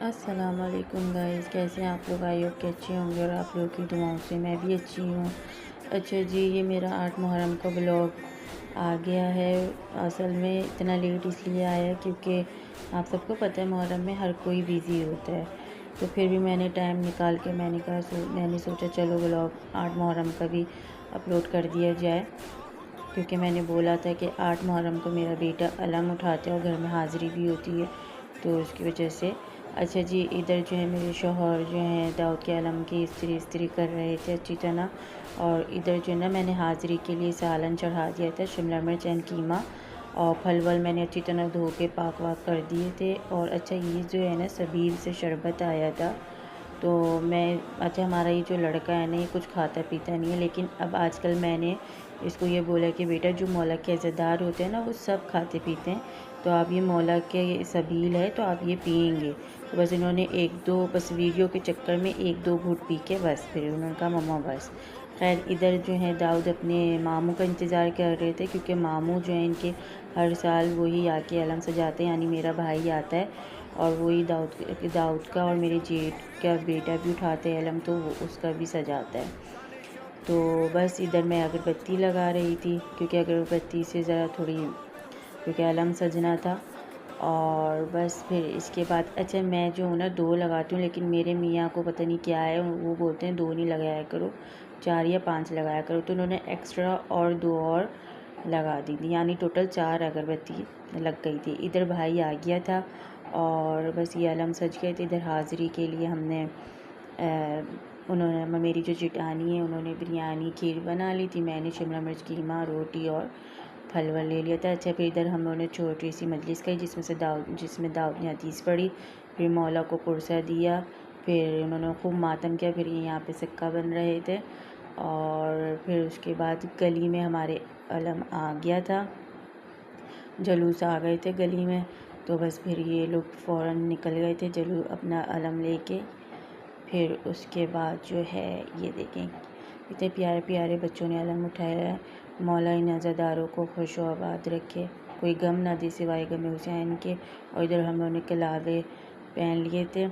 अस्सलाम वालेकुम गाइस, कैसे हैं आप लोग। आई होप के अच्छे होंगे और आप लोगों की दुआओं से मैं भी अच्छी हूँ। अच्छा जी, ये मेरा 8 मुहर्रम का ब्लॉग आ गया है। असल में इतना लेट इसलिए आया क्योंकि आप सबको पता है मुहर्रम में हर कोई बिज़ी होता है, तो फिर भी मैंने टाइम निकाल के मैंने सोचा चलो ब्लॉग 8 मुहर्रम का भी अपलोड कर दिया जाए, क्योंकि मैंने बोला था कि 8 मुहर्रम को मेरा बेटा अलम उठाता है और घर में हाज़िरी भी होती है, तो उसकी वजह से। अच्छा जी, इधर जो है मेरे शौहर जो हैं दाऊद के अलम की इस्त्री कर रहे थे अच्छी तरह, और इधर जो है ना मैंने हाज़िरी के लिए सालन चढ़ा दिया था, शिमला मिर्च एंड कीमा, और फल वल मैंने अच्छी तरह धो के पाक वाक कर दिए थे। और अच्छा, ये जो है ना सबील से शरबत आया था, तो मैं अच्छा, हमारा ये जो लड़का है ना ये कुछ खाता पीता नहीं है, लेकिन अब आजकल मैंने इसको ये बोला कि बेटा जो मौला के अज़ादार होते हैं ना वो सब खाते पीते हैं, तो आप ये मौला के सबील है तो आप ये पियेंगे। तो बस इन्होंने एक दो बस वीडियो के चक्कर में एक दो घूंट पी के बस फिर उन्होंने कहा मम्मा बस। खैर, इधर जो है दाऊद अपने मामू का इंतज़ार कर रहे थे, क्योंकि मामू जो है इनके हर साल वही आके अलम सजाते हैं, यानी मेरा भाई आता है और वही दाऊद का और मेरे जेठ का बेटा भी उठाते हैं अलम, तो वो उसका भी सजाता है। तो बस इधर मैं अगरबत्ती लगा रही थी, क्योंकि अगरबत्ती से ज़रा थोड़ी, क्योंकि अलम सजना था। और बस फिर इसके बाद अच्छा, मैं जो हूँ ना 2 लगाती हूँ, लेकिन मेरे मियाँ को पता नहीं क्या है, वो बोलते हैं 2 नहीं लगाया करो, 4 या 5 लगाया करो, तो उन्होंने एक्स्ट्रा और 2 और लगा दी थी, यानी टोटल 4 अगरबत्ती लग गई थी। इधर भाई आ गया था और बस ये अलम सज गए थे। इधर हाज़िरी के लिए हमने उन्होंने मेरी जो जिठानी है उन्होंने बिरयानी खीर बना ली थी, मैंने शिमला मिर्च कीमा रोटी और फल वल ले लिया था। अच्छा, फिर इधर हम लोगों ने छोटी सी मजलिस की जिसमें दाऊद ने हदीस पढ़ी, फिर मौला को पुरसा दिया, फिर उन्होंने खूब मातम किया, फिर ये यहाँ पे सिक्का बन रहे थे, और फिर उसके बाद गली में हमारे अलम आ गया था, जलूस आ गए थे गली में, तो बस फिर ये लोग फ़ौरन निकल गए थे जलूस अपना अलम लेके। फिर उसके बाद जो है ये देखें इतने प्यारे प्यारे बच्चों ने अलम उठाया है। मौला इन अज़ादारों को खुश व आबाद रखे, कोई गम ना दे सिवाय गम हुसैन के। और इधर हम लोगों ने कलावे पहन लिए थे।